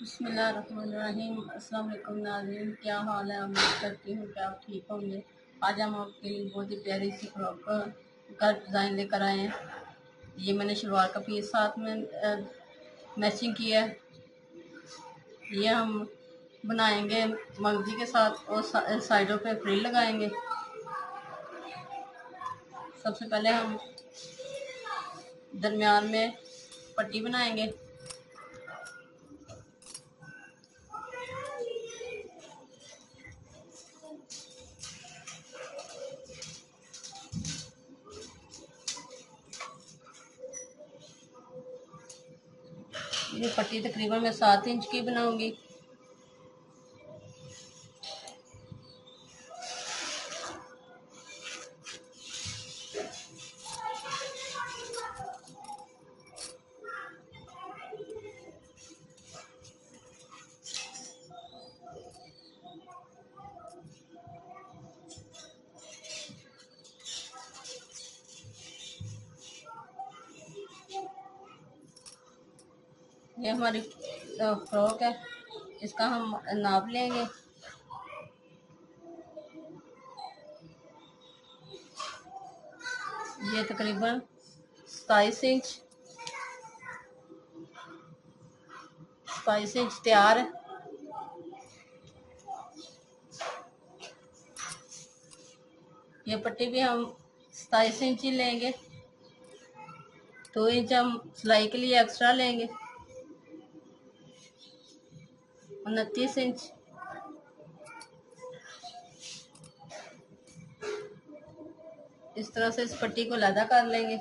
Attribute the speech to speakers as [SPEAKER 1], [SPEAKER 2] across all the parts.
[SPEAKER 1] बिस्मिल्लाहिर्रहमानिर्रहीम। अस्सलाम वालेकुम नाज़रीन, क्या हाल है? उम्मीद करती हूँ कि आप ठीक होंगे। आज हम आपके लिए बहुत ही प्यारी सी फ्रॉक का डिज़ाइन लेकर आए हैं। ये मैंने शलवार का पीस साथ में मैचिंग किया है। ये हम बनाएंगे मगजी के साथ और साइडों पे फ्रिल लगाएंगे। सबसे पहले हम दरमियान में पट्टी बनाएंगे। ये पट्टी तकरीबन मैं 7 इंच की बनाऊंगी। ये हमारी फ्रॉक है, इसका हम नाप लेंगे। ये तकरीबन 27 इंच तैयार है। ये पट्टी भी हम 27 इंच ही लेंगे। 2 इंच हम सिलाई के लिए एक्स्ट्रा लेंगे। 29 इंच। इस तरह से इस पट्टी को अलहदा कर लेंगे।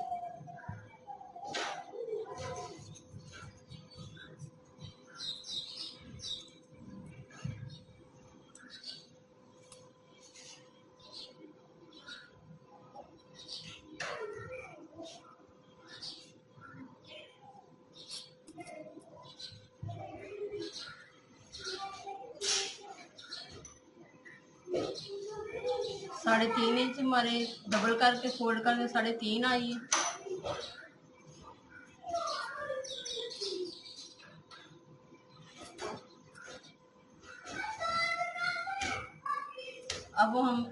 [SPEAKER 1] साढ़े 3 इंच हमारे डबल करके फोल्ड करके 3.5 आई है। अब हम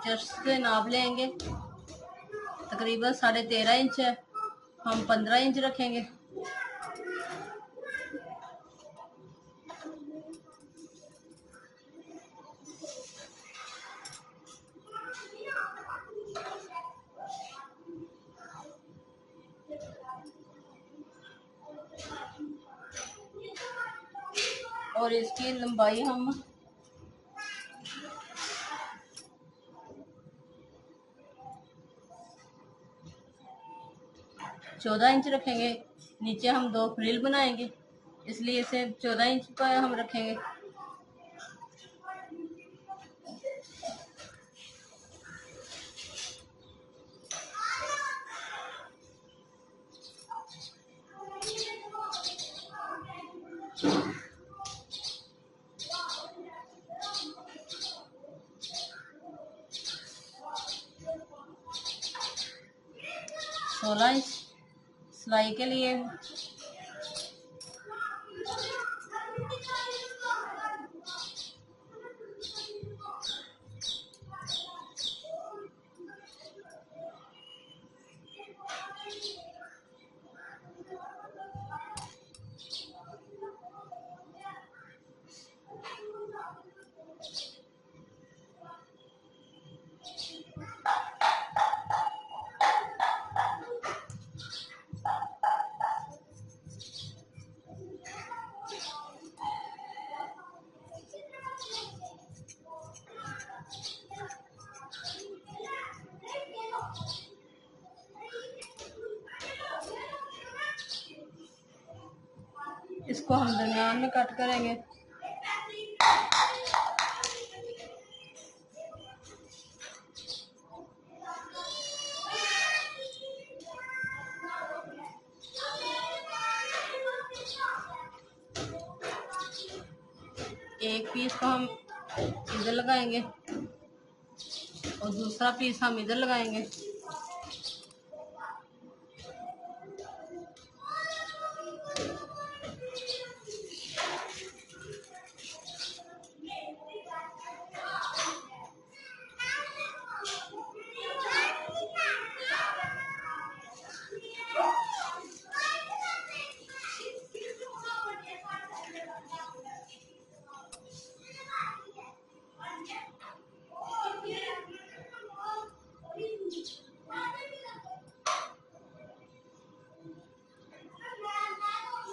[SPEAKER 1] चेस्ट से नाप लेंगे। तकरीबन 13.5 इंच है, हम 15 इंच रखेंगे। और इसकी लंबाई हम 14 इंच रखेंगे। नीचे हम 2 फ्रिल बनाएंगे, इसलिए इसे 14 इंच पर हम रखेंगे। सोलह इंच सिलाई के लिए। इसको हम दरमियान में कट करेंगे। एक पीस को हम इधर लगाएंगे और दूसरा पीस हम इधर लगाएंगे।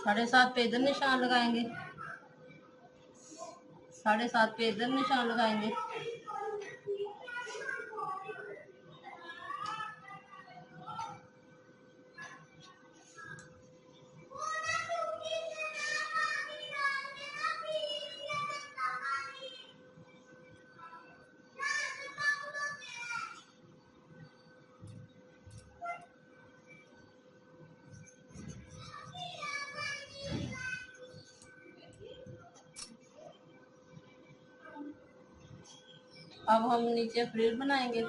[SPEAKER 1] 7.5 पे इधर निशान लगाएंगे, 7.5 पे इधर निशान लगाएंगे। अब हम नीचे फ्रिल बनाएंगे।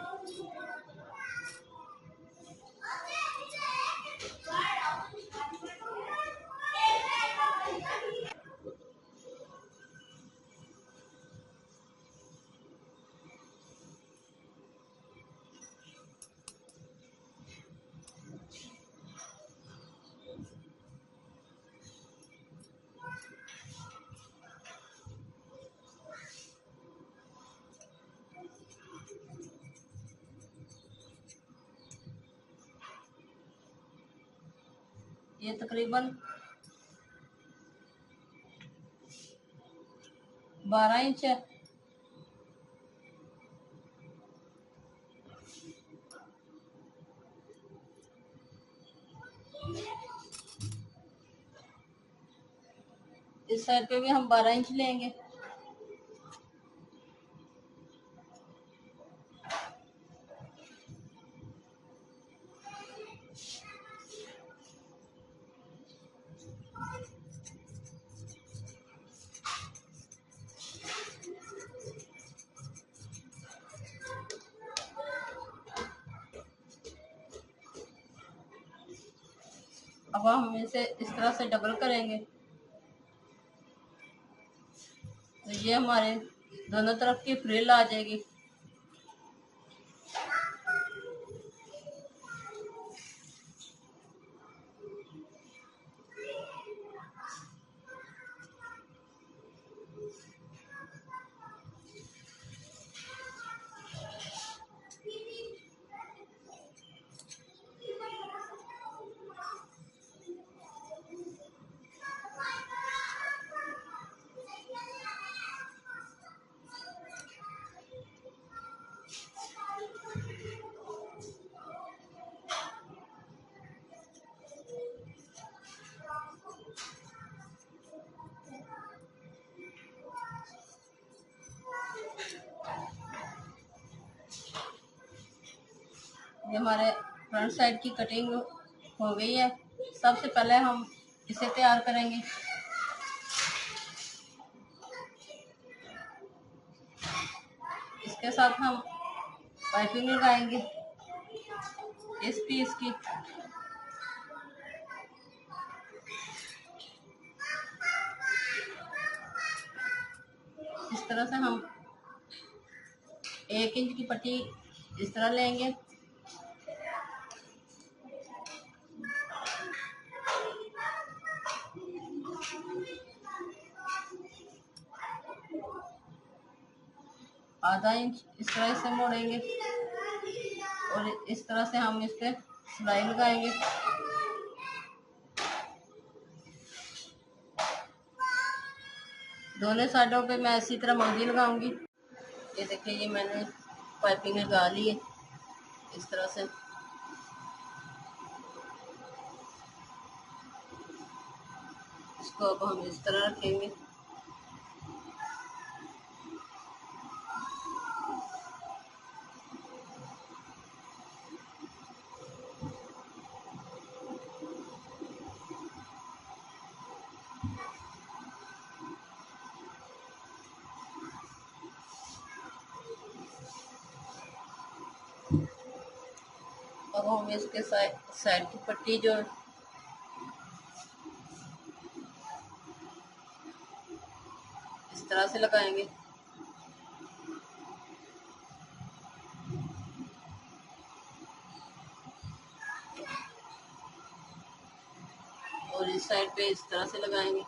[SPEAKER 1] ये तकरीबन 12 इंच है। इस साइड पे भी हम 12 इंच लेंगे। अब हम इसे इस तरह से डबल करेंगे तो ये हमारे दोनों तरफ की फ्रिल आ जाएगी। ये हमारे फ्रंट साइड की कटिंग हो गई है। सबसे पहले हम इसे तैयार करेंगे। इसके साथ हम पाइपिंग लगाएंगे इस पीस की। इस तरह से हम 1 इंच की पट्टी इस तरह लेंगे। आधा इंच इस तरह से मोड़ेंगे और इस तरह से हम इस पे सिलाई लगाएंगे। दोनों साइडों पे मैं इसी तरह मोदी लगाऊंगी। ये देखिए, ये मैंने पाइपिंग लगा ली है इस तरह से। इसको अब हम इस तरह रखेंगे। अब हम इसके साइड की पट्टी जो इस तरह से लगाएंगे और इस साइड पे इस तरह से लगाएंगे।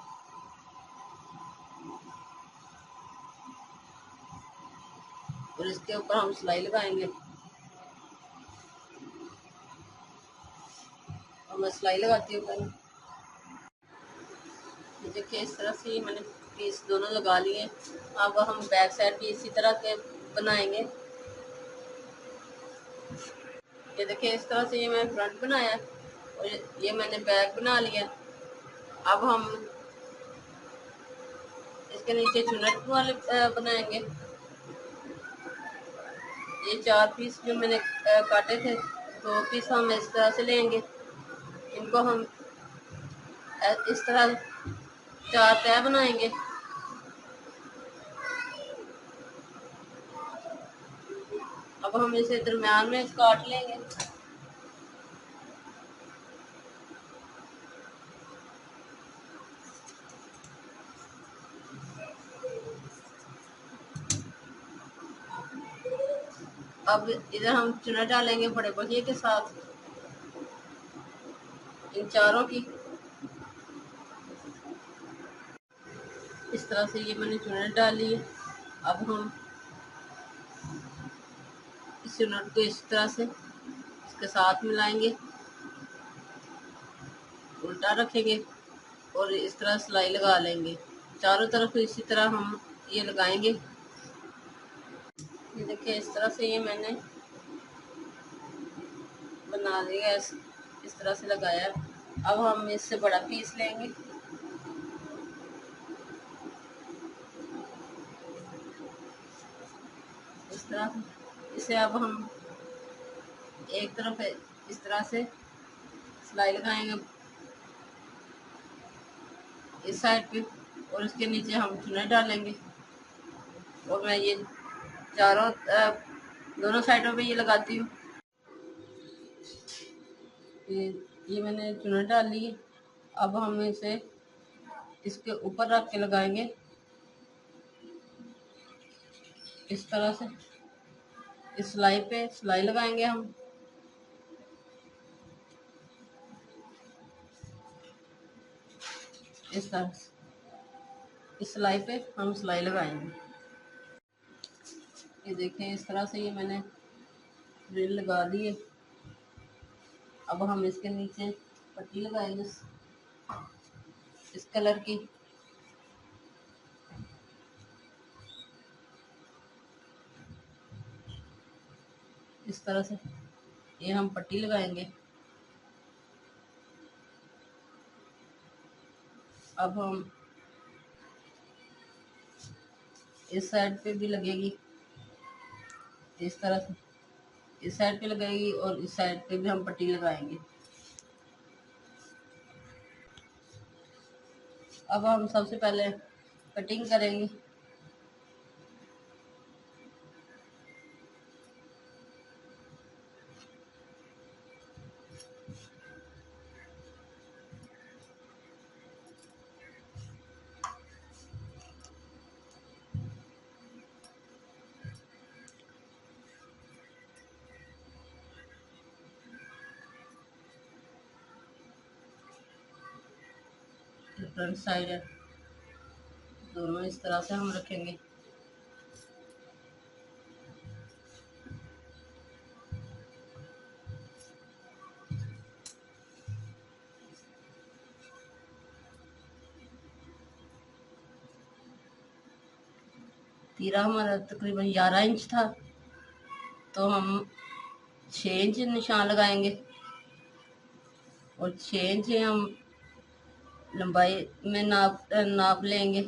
[SPEAKER 1] और इसके ऊपर हम सिलाई लगाएंगे। और मैं सिलाई लगाती हूँ पहले। देखिए इस तरह से मैंने पीस दोनों लगा लिए। अब हम बैक साइड भी इसी तरह के बनाएंगे। ये देखिए इस तरह से ये मैंने फ्रंट बनाया और ये मैंने बैक बना लिया। अब हम इसके नीचे चुन्नट वाले बनाएंगे। ये 4 पीस जो मैंने काटे थे, 2 पीस हम इस तरह से लेंगे। इनको हम इस तरह 4 तह बनाएंगे। अब हम इसे दरम्यान में काट लेंगे। अब इधर हम चुना डालेंगे बड़े बगिए के साथ इन चारों की। इस तरह से ये मैंने चुनट डाली है। अब हम इस चुनट को इस तरह से इसके साथ मिलाएंगे, उल्टा रखेंगे और इस तरह सिलाई लगा लेंगे। चारों तरफ इसी तरह हम ये लगाएंगे। ये देखिए इस तरह से ये मैंने बना लिया, इस तरह से लगाया। अब हम इससे बड़ा पीस लेंगे। इस तरह इसे अब हम एक तरफ इस तरह से सिलाई लगाएंगे इस साइड पे और उसके नीचे हम चुना डालेंगे। और मैं ये चारों दोनों साइडों पे ये लगाती हूँ। ये मैंने चुना डाल ली है। अब हम इसे इसके ऊपर रख के लगाएंगे इस तरह से। इस सिलाई पे सिलाई लगाएंगे हम। इस तरह से इस सिलाई पे हम सिलाई लगाएंगे। ये देखें इस तरह से ये मैंने ड्रिल लगा दी है। अब हम इसके नीचे पट्टी लगाएंगे इस कलर की। इस तरह से ये हम पट्टी लगाएंगे। अब हम इस साइड पे भी लगेगी इस तरह से, इस साइड पे लगेगी और इस साइड पे भी हम पट्टी लगाएंगे। अब हम सबसे पहले कटिंग करेंगे। फ्रंट साइड है, दोनों इस तरह से हम रखेंगे। तीरा हमारा तकरीबन 11 इंच था, तो हम 6 इंच निशान लगाएंगे और 6 इंच हम लंबाई में नाप लेंगे।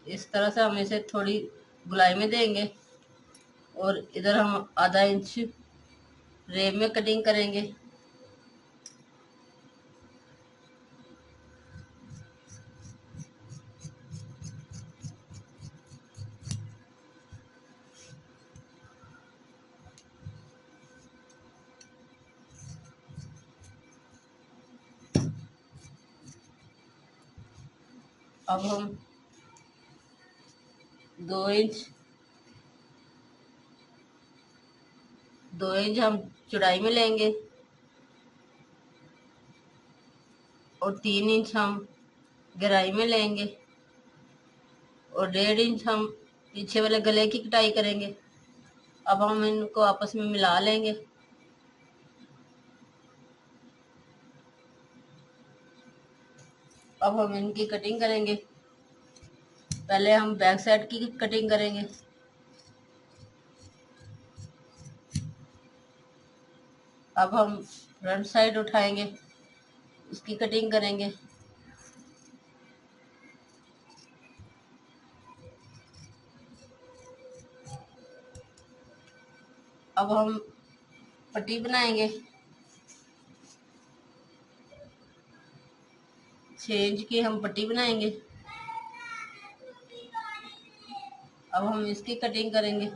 [SPEAKER 1] इस तरह से हम इसे थोड़ी गुलाई में देंगे और इधर हम आधा इंच रेब में कटिंग करेंगे। अब हम 2 इंच हम चौड़ाई में लेंगे और 3 इंच हम गहराई में लेंगे और 1.5 इंच हम पीछे वाले गले की कटाई करेंगे। अब हम इनको आपस में मिला लेंगे। अब हम इनकी कटिंग करेंगे। पहले हम बैक साइड की कटिंग करेंगे। अब हम फ्रंट साइड उठाएंगे, उसकी कटिंग करेंगे। अब हम पट्टी बनाएंगे, 6 इंच की हम पट्टी बनाएंगे। अब हम इसकी कटिंग करेंगे।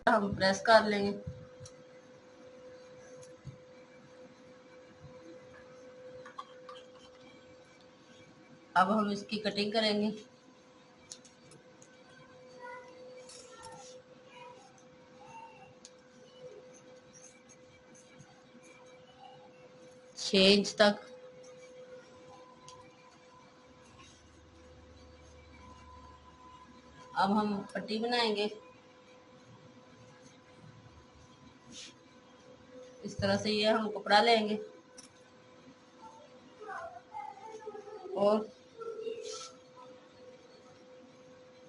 [SPEAKER 1] हम प्रेस कर लेंगे। अब हम इसकी कटिंग करेंगे। छः इंच तक। अब हम पट्टी बनाएंगे इस तरह से। ये हम कपड़ा लेंगे और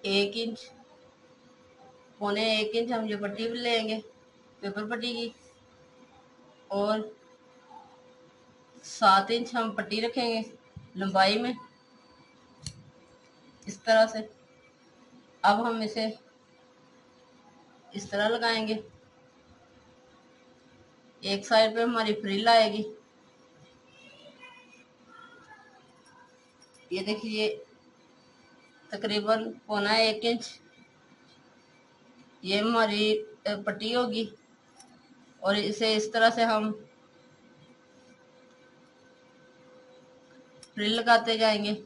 [SPEAKER 1] 1 इंच, 1.25 इंच हम ये पट्टी भी लेंगे पेपर पट्टी की, और 7 इंच हम पट्टी रखेंगे लंबाई में इस तरह से। अब हम इसे इस तरह लगाएंगे। एक साइड पे हमारी फ्रिल आएगी। ये देखिए तकरीबन 1.25 इंच ये हमारी पट्टी होगी, और इसे इस तरह से हम फ्रिल लगाते जाएंगे।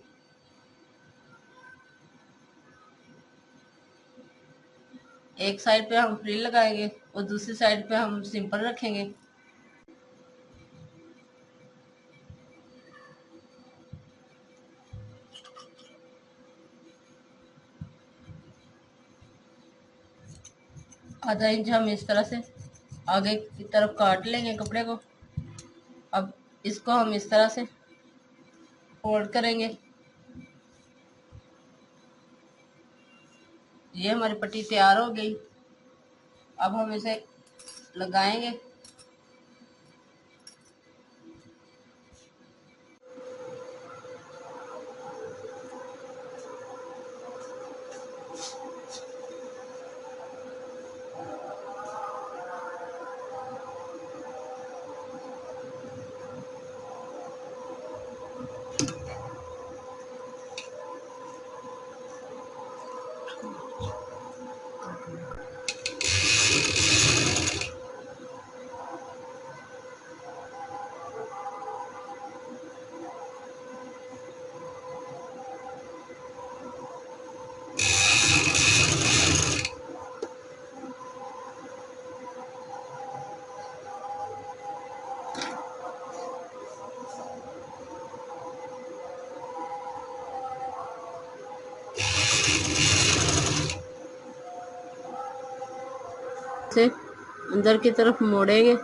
[SPEAKER 1] एक साइड पे हम फ्रिल लगाएंगे और दूसरी साइड पे हम सिंपल रखेंगे। आधा इंच हम इस तरह से आगे की तरफ काट लेंगे कपड़े को। अब इसको हम इस तरह से फोल्ड करेंगे। ये हमारी पट्टी तैयार हो गई। अब हम इसे लगाएंगे। से अंदर की तरफ मोड़ेंगे।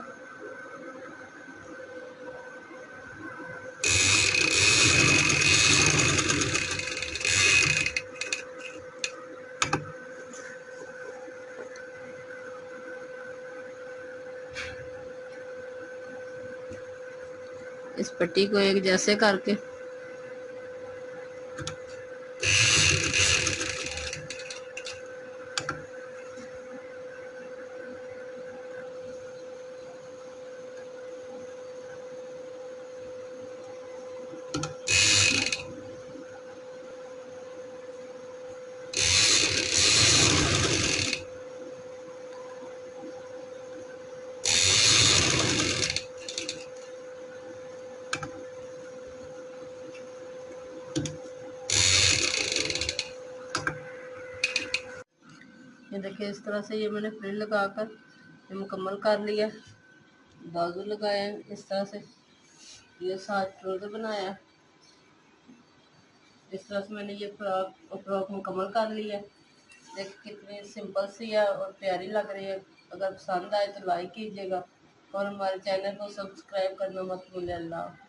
[SPEAKER 1] इस पट्टी को एक जैसे करके ये देखिए इस तरह से ये मैंने फ्रिल लगाकर ये मुकम्मल कर लिया। बाजू लगाए इस तरह से, ये साथ ट्राउज़र बनाया। इस तरह से मैंने ये फ्रॉक मुकम्मल कर ली है। देख कितनी सिंपल सी है और प्यारी लग रही है। अगर पसंद आए तो लाइक कीजिएगा और हमारे चैनल को सब्सक्राइब करना मत भूलिए। अल्लाह।